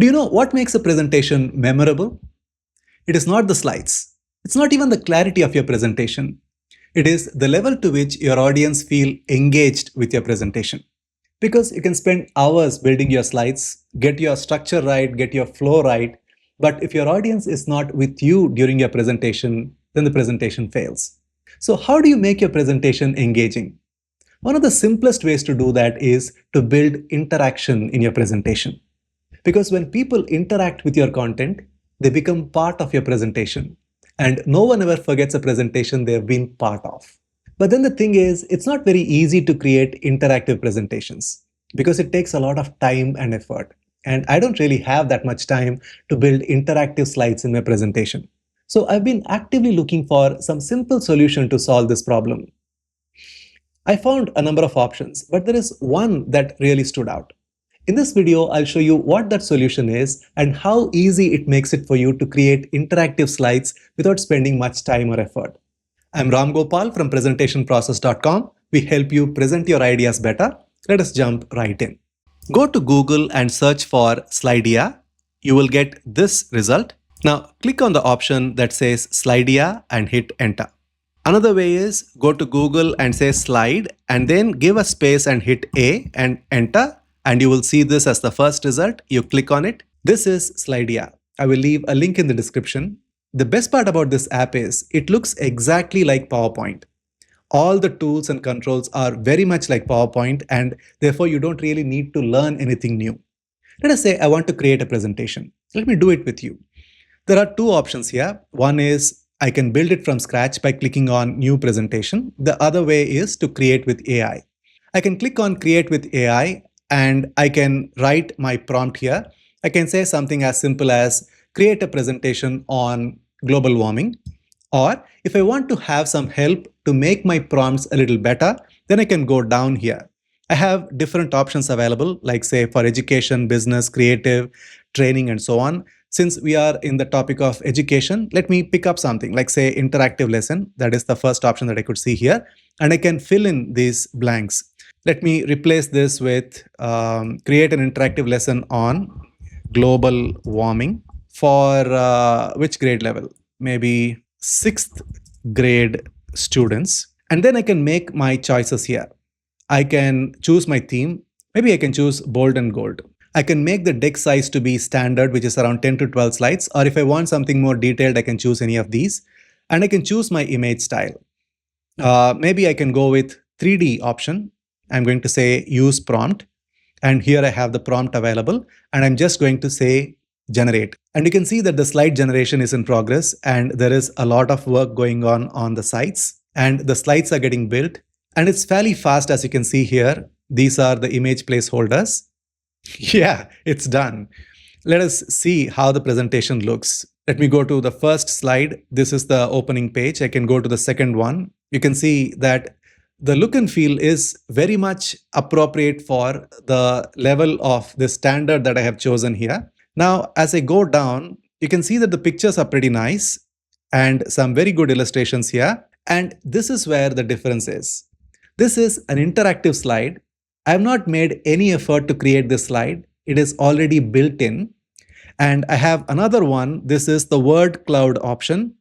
Do you know what makes a presentation memorable? It is not the slides. It's not even the clarity of your presentation. It is the level to which your audience feel engaged with your presentation. Because you can spend hours building your slides, get your structure right, get your flow right. But if your audience is not with you during your presentation, then the presentation fails. So how do you make your presentation engaging? One of the simplest ways to do that is to build interaction in your presentation. Because when people interact with your content, they become part of your presentation. And no one ever forgets a presentation they've been part of. But then the thing is, it's not very easy to create interactive presentations because it takes a lot of time and effort. And I don't really have that much time to build interactive slides in my presentation. So I've been actively looking for some simple solution to solve this problem. I found a number of options, but there is one that really stood out. In this video, I'll show you what that solution is and how easy it makes it for you to create interactive slides without spending much time or effort. I'm Ram Gopal from presentationprocess.com. We help you present your ideas better. Let us jump right in. Go to Google and search for Slidea. You will get this result. Now click on the option that says Slidea and hit enter. Another way is go to Google and say slide and then give a space and hit A and enter, and you will see this as the first result. You click on it. This is Slidea. I will leave a link in the description. The best part about this app is it looks exactly like PowerPoint. All the tools and controls are very much like PowerPoint, and therefore you don't really need to learn anything new. Let us say I want to create a presentation. Let me do it with you. There are two options here. One is I can build it from scratch by clicking on New Presentation. The other way is to create with AI. I can click on Create with AI and I can write my prompt here. I can say something as simple as create a presentation on global warming. Or if I want to have some help to make my prompts a little better, then I can go down here. I have different options available, like say for education, business, creative, training, and so on. Since we are in the topic of education, let me pick up something like say interactive lesson. That is the first option that I could see here. And I can fill in these blanks. Let me replace this with create an interactive lesson on global warming for which grade level? Maybe 6th grade students. And then I can make my choices here. I can choose my theme. Maybe I can choose bold and gold. I can make the deck size to be standard, which is around 10 to 12 slides. Or if I want something more detailed, I can choose any of these. And I can choose my image style. Maybe I can go with 3D option. I'm going to say use prompt. And here I have the prompt available. And I'm just going to say generate. And you can see that the slide generation is in progress. And there is a lot of work going on the sides. And the slides are getting built. And it's fairly fast, as you can see here. These are the image placeholders. Yeah, it's done. Let us see how the presentation looks. Let me go to the first slide. This is the opening page. I can go to the second one. You can see that the look and feel is very much appropriate for the level of the standard that I have chosen here. Now, as I go down, you can see that the pictures are pretty nice and some very good illustrations here. And this is where the difference is. This is an interactive slide. I have not made any effort to create this slide. It is already built in. And I have another one. This is the word cloud option.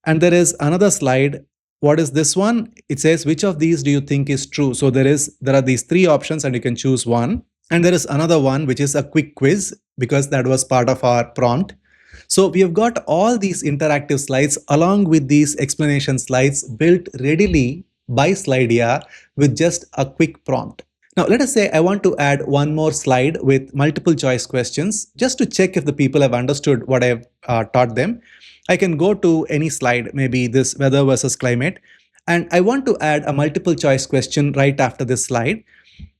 And there is another slide. What is this one? It says, which of these do you think is true? So there are these three options and you can choose one. And there is another one, which is a quick quiz, because that was part of our prompt. So we have got all these interactive slides along with these explanation slides built readily by Slidea with just a quick prompt. Now, let us say I want to add one more slide with multiple choice questions just to check if the people have understood what I have taught them. I can go to any slide, maybe this weather versus climate, and I want to add a multiple choice question right after this slide.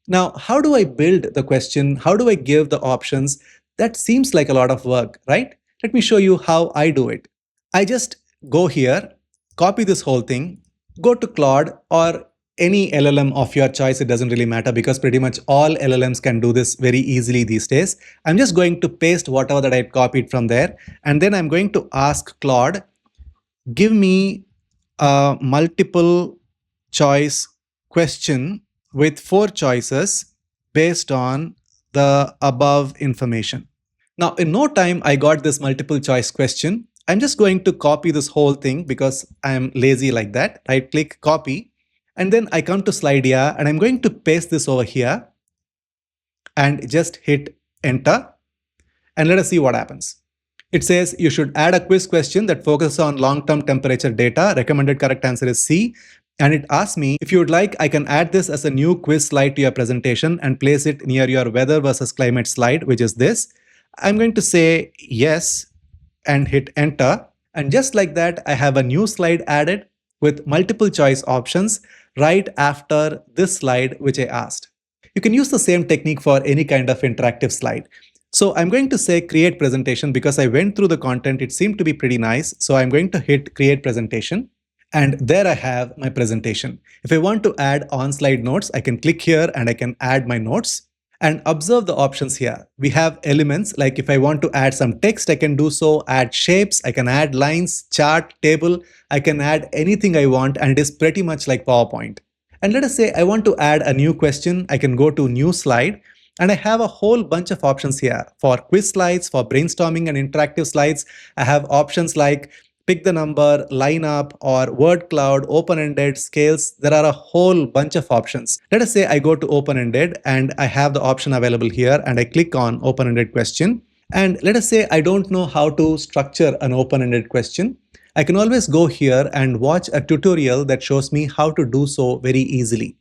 Now, how do I build the question? How do I give the options? That seems like a lot of work, right? Let me show you how I do it. I just go here, copy this whole thing, go to Claude or any LLM of your choice. It doesn't really matter because pretty much all LLMs can do this very easily these days. I'm just going to paste whatever that I copied from there. And then I'm going to ask Claude, give me a multiple choice question with 4 choices based on the above information. Now, in no time, I got this multiple choice question. I'm just going to copy this whole thing because I'm lazy like that. Right click, copy, and then I come to Slidea and I'm going to paste this over here and just hit enter. And let us see what happens. It says you should add a quiz question that focuses on long-term temperature data. Recommended correct answer is C. And it asks me if you would like, I can add this as a new quiz slide to your presentation and place it near your weather versus climate slide, which is this. I'm going to say yes and hit enter. And just like that, I have a new slide added with multiple choice options right after this slide, which I asked. You can use the same technique for any kind of interactive slide. So I'm going to say create presentation because I went through the content. It seemed to be pretty nice. So I'm going to hit create presentation. And there I have my presentation. If I want to add on-slide notes, I can click here and I can add my notes. And observe the options here. We have elements like if I want to add some text, I can do so, add shapes, I can add lines, chart, table, I can add anything I want, and it is pretty much like PowerPoint. And let us say I want to add a new question, I can go to new slide, and I have a whole bunch of options here. For quiz slides, for brainstorming and interactive slides, I have options like pick the number, line up, or word cloud, open-ended, scales. There are a whole bunch of options. Let us say I go to open-ended and I have the option available here and I click on open-ended question. And let us say I don't know how to structure an open-ended question. I can always go here and watch a tutorial that shows me how to do so very easily.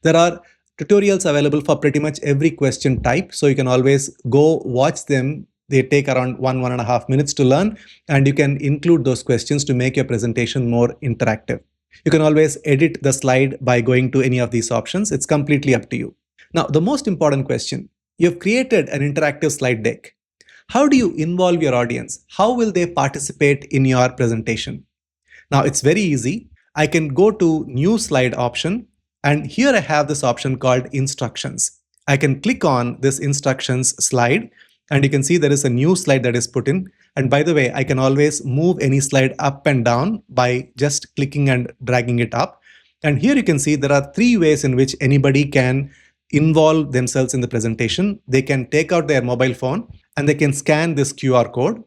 There are tutorials available for pretty much every question type, so you can always go watch them. They take around 1.5 minutes to learn, and you can include those questions to make your presentation more interactive. You can always edit the slide by going to any of these options. It's completely up to you. Now, the most important question, you've created an interactive slide deck. How do you involve your audience? How will they participate in your presentation? Now, it's very easy. I can go to new slide option, and here I have this option called instructions. I can click on this instructions slide, and you can see there is a new slide that is put in. And by the way, I can always move any slide up and down by just clicking and dragging it up. And here you can see there are 3 ways in which anybody can involve themselves in the presentation. They can take out their mobile phone and they can scan this QR code,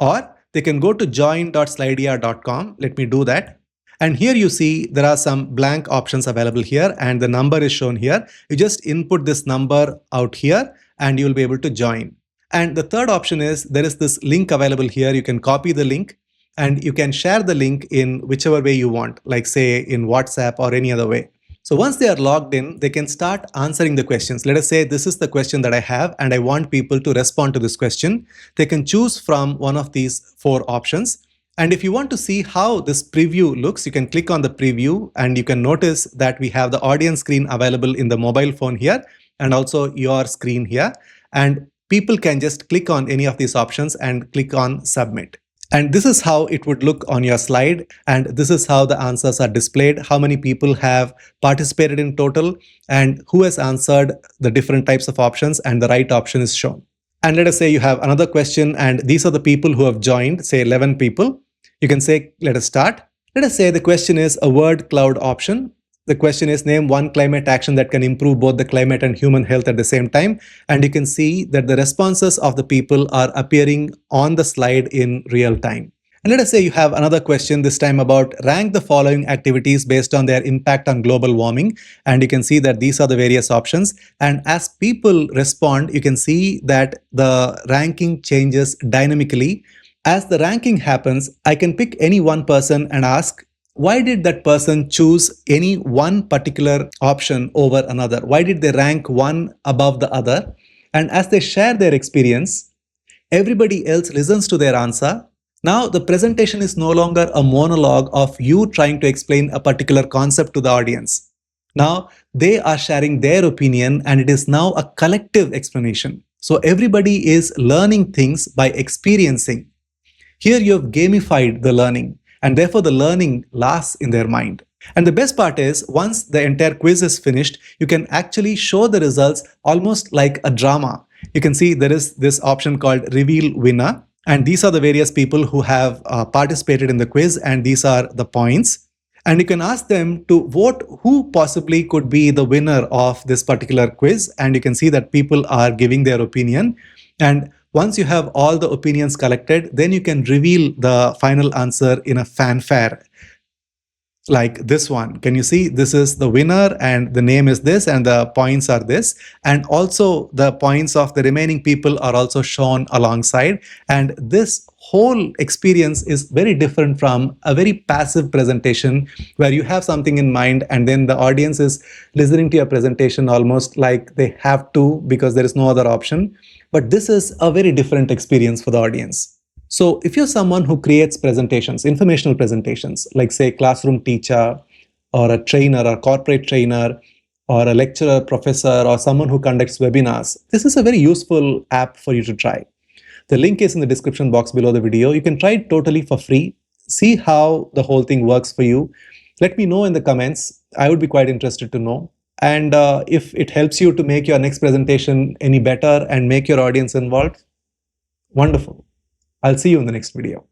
or they can go to join.slidea.com. Let me do that. And here you see there are some blank options available here and the number is shown here. You just input this number out here and you'll be able to join. And the third option is there is this link available here. You can copy the link and you can share the link in whichever way you want, like say in WhatsApp or any other way. So once they are logged in, they can start answering the questions. Let us say this is the question that I have and I want people to respond to this question. They can choose from one of these 4 options. And if you want to see how this preview looks, you can click on the preview and you can notice that we have the audience screen available in the mobile phone here and also your screen here. And people can just click on any of these options and click on submit. And this is how it would look on your slide. And this is how the answers are displayed, how many people have participated in total and who has answered the different types of options, and the right option is shown. And let us say you have another question and these are the people who have joined, say 11 people. You can say, let us start. Let us say the question is a word cloud option. The question is name one climate action that can improve both the climate and human health at the same time. And you can see that the responses of the people are appearing on the slide in real time. And let us say you have another question this time about rank the following activities based on their impact on global warming. And you can see that these are the various options. And as people respond, you can see that the ranking changes dynamically. As the ranking happens, I can pick any one person and ask, why did that person choose any one particular option over another? Why did they rank one above the other? And as they share their experience, everybody else listens to their answer. Now the presentation is no longer a monologue of you trying to explain a particular concept to the audience. Now they are sharing their opinion and it is now a collective explanation. So everybody is learning things by experiencing. Here you have gamified the learning, and therefore the learning lasts in their mind. And the best part is, once the entire quiz is finished, you can actually show the results almost like a drama. You can see there is this option called reveal winner, and these are the various people who have participated in the quiz, and these are the points. And you can ask them to vote who possibly could be the winner of this particular quiz, and you can see that people are giving their opinion. And Once you have all the opinions collected, then you can reveal the final answer in a fanfare. Like this one, can you see this is the winner and the name is this and the points are this, and also the points of the remaining people are also shown alongside. And this whole experience is very different from a very passive presentation where you have something in mind and then the audience is listening to your presentation almost like they have to because there is no other option. But this is a very different experience for the audience. So if you're someone who creates presentations, informational presentations, like say classroom teacher or a trainer or corporate trainer or a lecturer, professor, or someone who conducts webinars, this is a very useful app for you to try. The link is in the description box below the video. You can try it totally for free. See how the whole thing works for you. Let me know in the comments. I would be quite interested to know. And if it helps you to make your next presentation any better and make your audience involved, wonderful. I'll see you in the next video.